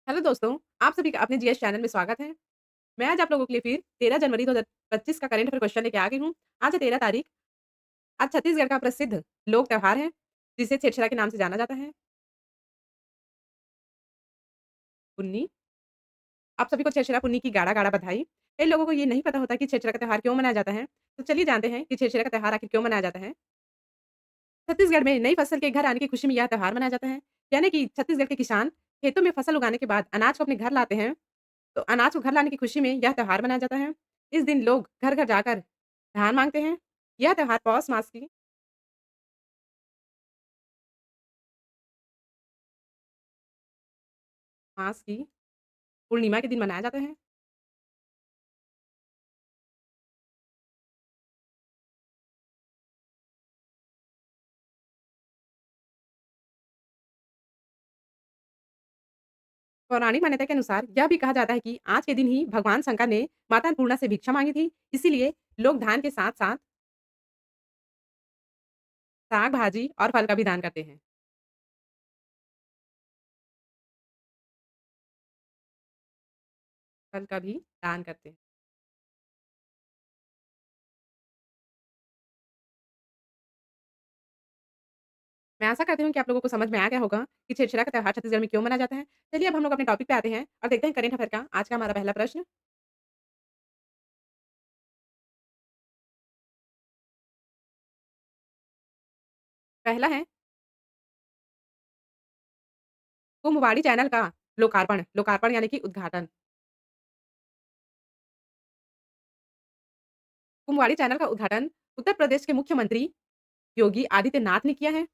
Hello दोस्तों, आप सभी का अपने जीएस चैनल में स्वागत है। मैं आज आप लोगों के लिए फिर 13 जनवरी 2025 का करंट अफेयर क्वेश्चन लेके आ गई हूँ। आज है 13 तारीख। आज छत्तीसगढ़ का प्रसिद्ध लोक त्योहार है, जिसे छेरछेरा के नाम से जाना जाता है। पुन्नी, आप सभी को छेरछेरा पुन्नी की गाढ़ा-गाढ़ा बधाई। कई लोगों को ये नहीं पता होता कि छेरछेरा का त्योहार क्यों मनाया जाता है। तो चलिए जानते हैं कि छेरछेरा का त्योहार आखिर क्यों मनाया जाता है। छत्तीसगढ़ में नई फसल के घर आने की खुशी में यह त्योहार मनाया जाता है। यानी कि छत्तीसगढ़ के किसान खेतों में फसल उगाने के बाद अनाज को अपने घर लाते हैं। तो अनाज को घर लाने की खुशी में यह त्योहार मनाया जाता है। इस दिन लोग घर-घर जाकर धान माँगते हैं। यह त्योहार पौष मास की पूर्णिमा के दिन मनाया जाता है। पौराणिक मान्यता के अनुसार यह भी कहा जाता है कि आज के दिन ही भगवान शंकर ने माता अन्नपूर्णा से भिक्षा माँगी थी। इसीलिए लोग धान के साथ-साथ साग-भाजी और फल का भी दान करते हैं। फल का भी दान करते हैं। मैं आशा करती हूँ कि आप लोगों को समझ में आ गया होगा कि छेरछेरा का त्योहार छत्तीसगढ़ में क्यों मनाया जाता है। चलिए अब हम लोग अपने टॉपिक पे आते हैं और देखते हैं करंट अफेयर का आज का हमारा पहला प्रश्न। पहला है कुम्भवाड़ी चैनल का लोकार्पण, लोकार्पण यानी कि उद्घाटन। कुम्भवाड़ी चैनल का उद्घाटन उत्तर प्रदेश के मुख्यमंत्री योगी आदित्यनाथ ने किया है।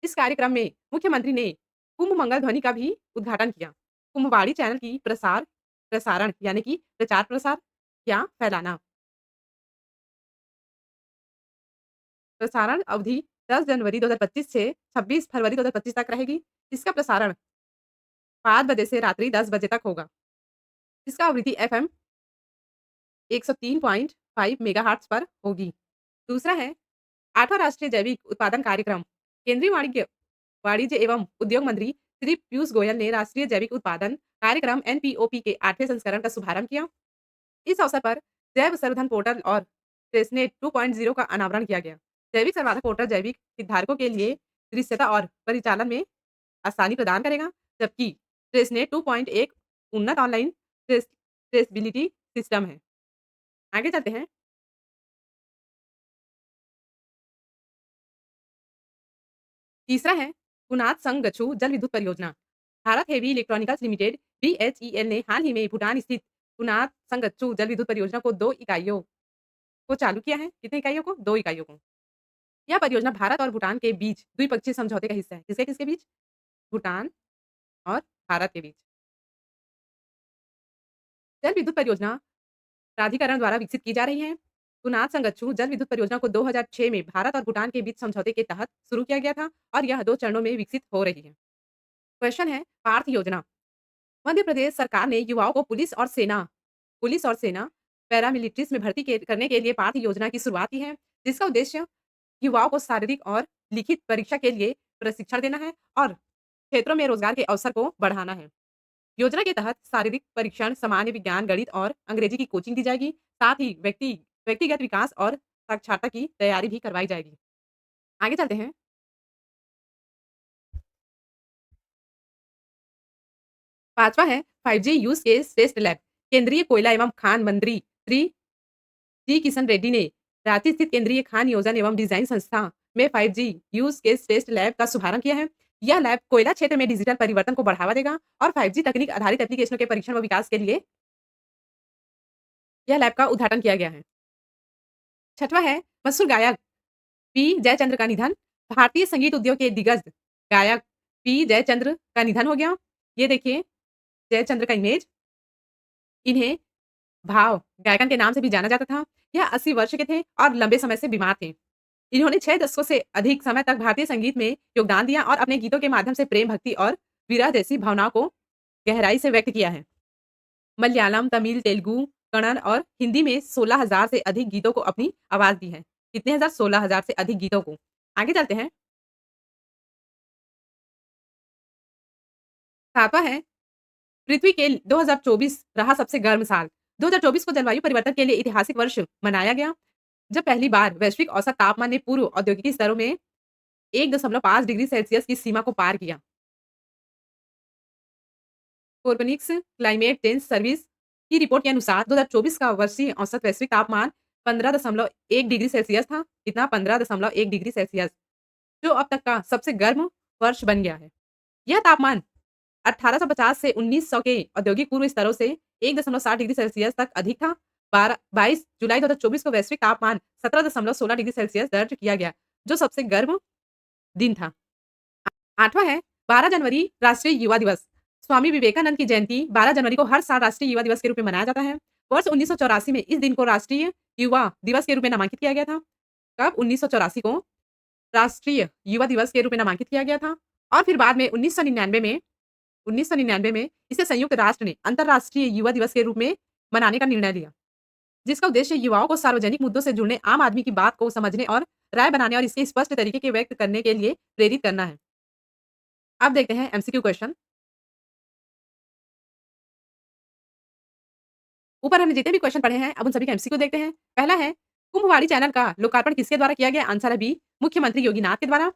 इस कार्यक्रम में मुख्यमंत्री ने कुंभ मंगल ध्वनि का भी उद्घाटन किया। कुंभवाड़ी चैनल की प्रसारण यानी कि प्रचार प्रसार या फैलाना। प्रसारण अवधि 10 जनवरी 2025 से 26 फरवरी 2025 तक रहेगी। इसका प्रसारण 5 बजे से रात्रि 10 बजे तक होगा। इसका आवृत्ति एफएम 103.5 मेगाहर्ट्ज़ पर होगी। दूसरा है 8वां राष्ट्रीय जैविक उत्पादन कार्यक्रम। केंद्रीय वाणिज्य एवं उद्योग मंत्री श्री पीयूष गोयल ने राष्ट्रीय जैविक उत्पादन कार्यक्रम एनपीओपी के 8वें संस्करण का शुभारंभ किया। इस अवसर पर जैव संवर्धन पोर्टल और ट्रेसनेट 2.0 का अनावरण किया गया। जैविक संवर्धन पोर्टल जैविक हितधारकों के लिए दृश्यता और परिचालन में आसानी प्रदान करेगा, जबकि ट्रेसनेट 2.1 उन्नत ऑनलाइन ट्रेसबिलिटी सिस्टम है। आगे चलते हैं। तीसरा है गुनात संगछू जल विद्युत परियोजना। भारत हेवी इलेक्ट्रॉनिकल्स लिमिटेड बीएचईएल ने हाल ही में भूटान स्थित गुनात संगछू जल विद्युत परियोजना को 2 इकाइयों को चालू किया है। कितनी इकाइयों को? 2 इकाइयों को। यह परियोजना भारत और भूटान के बीच द्विपक्षीय समझौते का हिस्सा है। किसके-किसके बीच? भूटान और भारत के बीच। जल विद्युत परियोजना प्राधिकरण द्वारा विकसित की जा रही है। गुनात संगछू जल विद्युत परियोजना को 2006 में भारत और भूटान के बीच समझौते के तहत शुरू किया गया था और यह 2 चरणों में विकसित हो रही है। क्वेश्चन है पार्थ योजना। मध्य प्रदेश सरकार ने युवाओं को पुलिस और सेना पैरामिलिट्रीज में भर्ती करने के लिए पार्थ योजना की शुरुआत की है, जिसका उद्देश्य युवाओं को शारीरिक और लिखित परीक्षा के लिए प्रशिक्षण देना है और क्षेत्रों में रोजगार के अवसर को बढ़ाना है। योजना के तहत शारीरिक परीक्षण, सामान्य विज्ञान, गणित और अंग्रेजी की कोचिंग दी जाएगी। साथ ही व्यक्तिगत विकास और साक्षरता की तैयारी भी करवाई जाएगी। आगे चलते हैं। 5वां है 5G use case test lab. केंद्रीय कोयला एवं खान मंत्री श्री जी किशन रेड्डी ने रांची स्थित केंद्रीय खान नियोजन एवं डिजाइन संस्था में 5G use case test lab का शुभारंभ किया है। यह लैब कोयला क्षेत्र में डिजिटल परिवर्तन को बढ़ावा देगा और 5G तकनीक आधारित एप्लीकेशनों के परीक्षण व विकास के लिए यह लैब का उद्घाटन किया गया है। 6वां है मशहूर गायक पी. जयचंद्र का निधन। भारतीय संगीत उद्योग के दिग्गज गायक पी. जयचंद्र का निधन हो गया। ये देखिए जयचंद्र का इमेज। इन्हें भाव गायकन के नाम से भी जाना जाता था। यह 80 वर्ष के थे और लंबे समय से बीमार थे। इन्होंने 6 दशकों से अधिक समय तक भारतीय संगीत में योगदान दिया और अपने गीतों के माध्यम से प्रेम, भक्ति और विरह जैसी भावनाओं को गहराई से व्यक्त किया है। मलयालम, तमिल, तेलुगु, कन्नड़ और हिंदी में 16,000 से अधिक गीतों को अपनी आवाज़ दी है। कितने हज़ार? 16,000 से अधिक गीतों को। आगे चलते हैं। 7वां है पृथ्वी के 2024 रहा सबसे गर्म साल। 2024 को जलवायु परिवर्तन के लिए ऐतिहासिक वर्ष मनाया गया, जब पहली बार वैश्विक औसत तापमान ने पूर्व औद्योगिक स्तरों में 1.5 डिग्री सेल्सियस की सीमा को पार किया। कोर्बनिक्स क्लाइमेट चेंज सर्विस की रिपोर्ट के अनुसार 2024 का वर्षीय औसत वैश्विक तापमान 15.1 डिग्री सेल्सियस था। कितना? 15.1 डिग्री सेल्सियस, जो अब तक का सबसे गर्म वर्ष बन गया है। यह तापमान 1850 से 1900 के औद्योगिक पूर्व स्तरों से 1.7 डिग्री सेल्सियस तक अधिक था। 22 जुलाई 2024 को वैश्विक तापमान 17.16 डिग्री सेल्सियस दर्ज किया गया, जो सबसे गर्म दिन था। 8वां है 12 जनवरी राष्ट्रीय युवा दिवस। स्वामी विवेकानंद की जयंती 12 जनवरी को हर साल राष्ट्रीय युवा दिवस के रूप में मनाया जाता है। वर्ष 1984 में इस दिन को राष्ट्रीय युवा दिवस के रूप में नामांकित किया गया था। कब? 1984 को राष्ट्रीय युवा दिवस के रूप में नामांकित किया गया था और फिर बाद में 1999 में इसे संयुक्त राष्ट्र ने अंतर्राष्ट्रीय युवा दिवस के रूप में मनाने का निर्णय लिया, जिसका उद्देश्य युवाओं को सार्वजनिक मुद्दों से जुड़ने, आम आदमी की बात को समझने और राय बनाने और इसके स्पष्ट तरीके के व्यक्त करने के लिए प्रेरित करना है। अब देखते हैं एमसीक्यू क्वेश्चन। ऊपर हमने जितने भी क्वेश्चन पढ़े हैं, अब उन सभी का एमसीक्यू देखते हैं। पहला है, कुंभवाड़ी चैनल का लोकार्पण किसके द्वारा किया गया? आंसर है बी, मुख्यमंत्री योगी नाथ के द्वारा।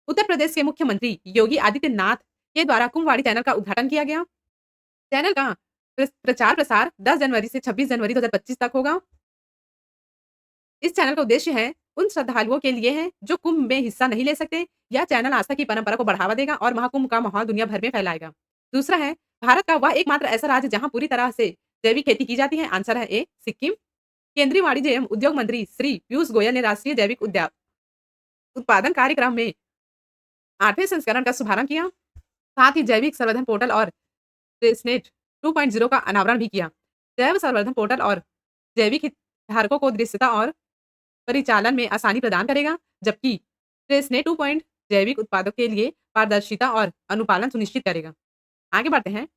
उत्तर प्रदेश के मुख्यमंत्री योगी आदित्यनाथ के द्वारा कुंभवाड़ी चैनल का उद्घाटन किया गया। चैनल का प्रचार प्रसार 10 जनवरी से 26 जनवरी 2025 तक होगा। इस चैनल का उद्देश्य है उन श्रद्धालुओं के लिए है जो कुंभ में हिस्सा नहीं ले सकते। यह चैनल आस्था की परंपरा को बढ़ावा देगा और महाकुंभ का माहौल दुनिया भर में फैलाएगा। दूसरा है, भारत का वह एकमात्र ऐसा राज्य जहां पूरी तरह से जैविक खेती की जाती है। आंसर है ए, सिक्किम। केंद्रीय वाणिज्य एवं उद्योग मंत्री श्री पीयूष गोयल ने राष्ट्रीय जैविक उद्यान उत्पादन कार्यक्रम में 8वें संस्करण का शुभारंभ किया। साथ ही जैविक संवर्धन पोर्टल और ट्रेसनेट 2.0 का अनावरण भी किया। जैव संवर्धन पोर्टल और जैविक हितधारकों को दृश्यता और परिचालन में आसानी प्रदान करेगा, जबकि ट्रेसनेट 2 जैविक उत्पादों के लिए पारदर्शिता और अनुपालन सुनिश्चित करेगा। आगे बढ़ते हैं।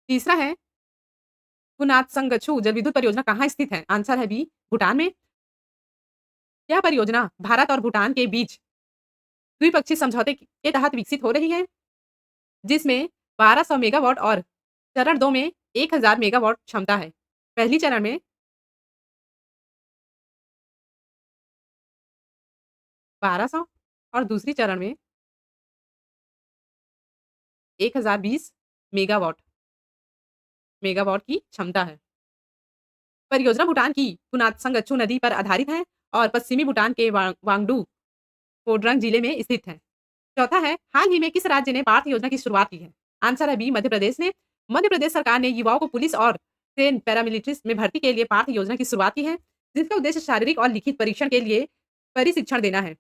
तीसरा है, पुनातसंगछू जलविद्युत परियोजना कहाँ स्थित है? आंसर है बी, भूटान में। यह परियोजना भारत और भूटान के बीच द्विपक्षीय समझौते के तहत विकसित हो रही है, जिसमें 1200 मेगावाट और चरण 2 में 1000 मेगावाट क्षमता है। पहली चरण में 1200 और दूसरी चरण में 1020 मेगावाट मेगावाट की क्षमता है। परियोजना भूटान की पुनातसंगछू नदी पर आधारित है और पश्चिमी भूटान के वांगडू कोडरंग जिले में स्थित है। चौथा है, हाल ही में किस राज्य ने पार्थ योजना की शुरुआत की है? आंसर है बी, मध्य प्रदेश ने। मध्य प्रदेश सरकार ने युवाओं को पुलिस और सेन पैरामिलिट्री में भर्ती के लिए पार्थ योजना की शुरुआत की है, जिसका उद्देश्य शारीरिक और लिखित परीक्षण के लिए प्रशिक्षण देना है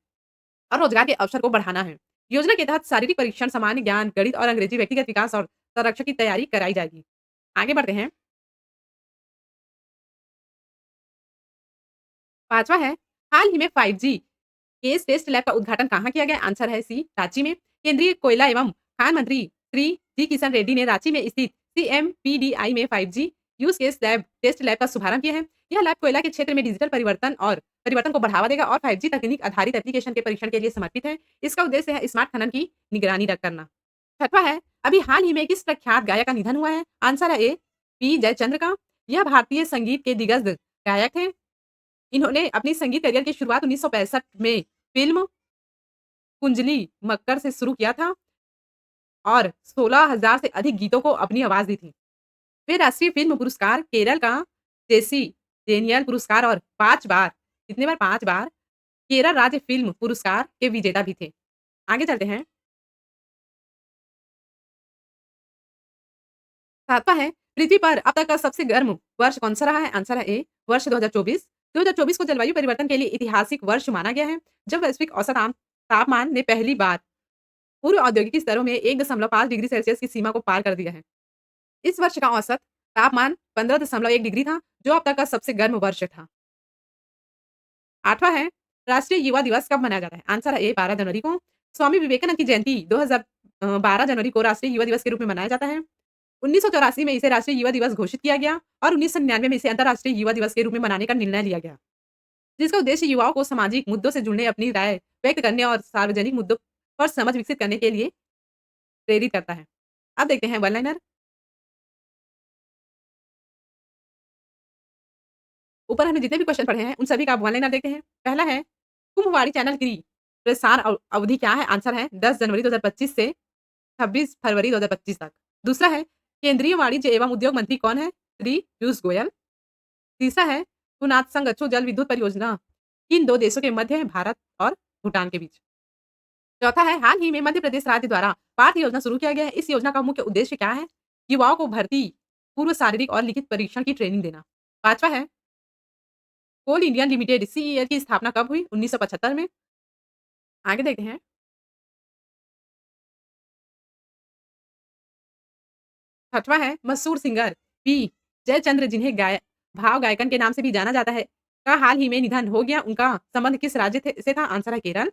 और रोजगार के अवसर को बढ़ाना है। योजना के तहत शारीरिक परीक्षण, सामान्य ज्ञान, गणित और अंग्रेजी, व्यक्तिगत विकास और संरक्षण की तैयारी कराई जाएगी। आगे बढ़ते हैं। पांचवा है, हाल ही में 5G केस टेस्ट लैब का उद्घाटन कहाँ किया गया? आंसर है सी, रांची में। केंद्रीय कोयला एवं खान मंत्री श्री जी किशन रेड्डी ने रांची में स्थित CMPDI में 5G use case lab test lab का शुभारंभ किया है। यह लैब कोयला के क्षेत्र में डिजिटल परिवर्तन को बढ़ावा देगा और 5G तकनीक आधारित एप्लीकेशन के परीक्षण के लिए समर्पित है। इसका उद्देश्य है स्मार्ट खनन की निगरानी करना। छठवां है, अभी हाल ही में किस प्रख्यात गायक का निधन हुआ है? आंसर है ए, पी जयचंद्र का। यह भारतीय संगीत के दिग्गज गायक थे। इन्होंने अपनी संगीत करियर की शुरुआत 1965 में फ़िल्म कुंजली मक्कर से शुरू किया था और 16,000 से अधिक गीतों को अपनी आवाज़ दी थी। वे राष्ट्रीय फ़िल्म पुरस्कार, केरल का जेसी डेनियल पुरस्कार और 5 बार, कितनी बार? 5 बार केरल राज्य फ़िल्म पुरस्कार के विजेता भी थे। आगे चलते हैं। 7वां है, पृथ्वी पर अब तक का सबसे गर्म वर्ष कौन-सा रहा है? आंसर है ए, वर्ष 2024। 2024 को जलवायु परिवर्तन के लिए ऐतिहासिक वर्ष माना गया है, जब वैश्विक औसत तापमान ने पहली बार पूर्व औद्योगिक स्तरों में 1.5 डिग्री सेल्सियस की सीमा को पार कर दिया है। इस वर्ष का औसत तापमान 15.1 डिग्री था, जो अब तक का सबसे गर्म वर्ष था। 8वां है, राष्ट्रीय युवा दिवस कब मनाया जाता है? आंसर है ए, 12 जनवरी को। स्वामी विवेकानंद की जयंती 12 जनवरी को राष्ट्रीय युवा दिवस के रूप में मनाया जाता है। 1984 में इसे राष्ट्रीय युवा दिवस घोषित किया गया और 1999 में इसे अंतर्राष्ट्रीय युवा दिवस के रूप में मनाने का निर्णय लिया गया, जिसका उद्देश्य युवाओं को सामाजिक मुद्दों से जुड़ने, अपनी राय व्यक्त करने और सार्वजनिक मुद्दों पर समझ विकसित करने के लिए प्रेरित करता है। अब देखते हैं वन लाइनर। ऊपर हमने जितने भी क्वेश्चन पढ़े हैं, उन सभी का आप वन लाइनर देखते हैं। पहला है, कुम्भवाणी चैनल की प्रसार अवधि क्या है? आंसर है 10 जनवरी 2025 से 26 फरवरी 2025 तक। दूसरा है, केंद्रीय वाणिज्य एवं उद्योग मंत्री कौन है? श्री पीयूष गोयल। तीसरा है, पुनात संगच्छो जल विद्युत परियोजना किन 2 देशों के मध्य है? भारत और भूटान के बीच। चौथा है, हाल ही में मध्य प्रदेश राज्य द्वारा पार्थ योजना शुरू किया गया है। इस योजना का मुख्य उद्देश्य क्या है? युवाओं को भर्ती, पूर्व शारीरिक और लिखित परीक्षण की ट्रेनिंग देना। पाँचवा है, कोल इंडिया लिमिटेड सीईएल की स्थापना कब हुई? 1975 में। आगे देखते हैं। छठवां है, मशहूर सिंगर पी. जयचंद्र जिन्हें भाव गायकन के नाम से भी जाना जाता है, का हाल ही में निधन हो गया। उनका संबंध किस राज्य से था? आंसर है केरल।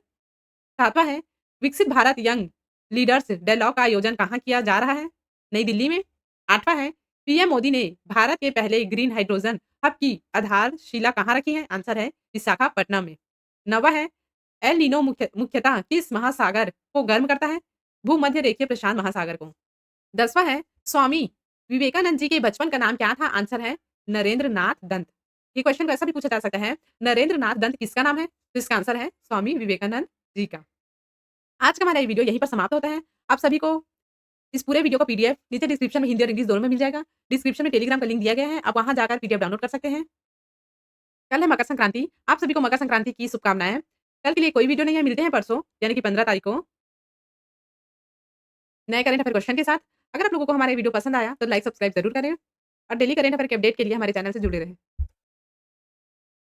सातवां है, विकसित भारत यंग लीडर्स डायलॉग का आयोजन कहाँ किया जा रहा है? नई दिल्ली में। आठवां है, पीएम मोदी ने भारत के पहले ग्रीन हाइड्रोजन हब की आधारशिला कहाँ रखी है? आंसर है विशाखापट्टनम में। नौवां है, एल नीनो मुख्यतः किस महासागर को गर्म करता है? भूमध्य रेखीय प्रशांत महासागर को। 10वां है, स्वामी विवेकानंद जी के बचपन का नाम क्या था? आंसर है नरेंद्र नाथ दंत। ये क्वेश्चन को ऐसा भी पूछा जा सकता है, नरेंद्र नाथ दंत किसका नाम है? तो इसका आंसर है स्वामी विवेकानंद जी का। आज का हमारा ये वीडियो यहीं पर समाप्त होता है। आप सभी को इस पूरे वीडियो का पीडीएफ नीचे डिस्क्रिप्शन में हिंदी और इंग्लिश दोनों में मिल जाएगा। डिस्क्रिप्शन में टेलीग्राम का लिंक दिया गया है, आप वहाँ जाकर पीडीएफ डाउनलोड कर सकते हैं। कल है मकर संक्रांति, आप सभी को मकर संक्रांति की शुभकामनाएँ। कल के लिए कोई वीडियो नहीं है, मिलते हैं परसों यानी कि 15 तारीख को नए करंट अफेयर क्वेश्चन के साथ। अगर आप लोगों को हमारा ये वीडियो पसंद आया तो लाइक सब्सक्राइब ज़रूर करें और डेली करंट अफेयर के अपडेट के लिए हमारे चैनल से जुड़े रहें।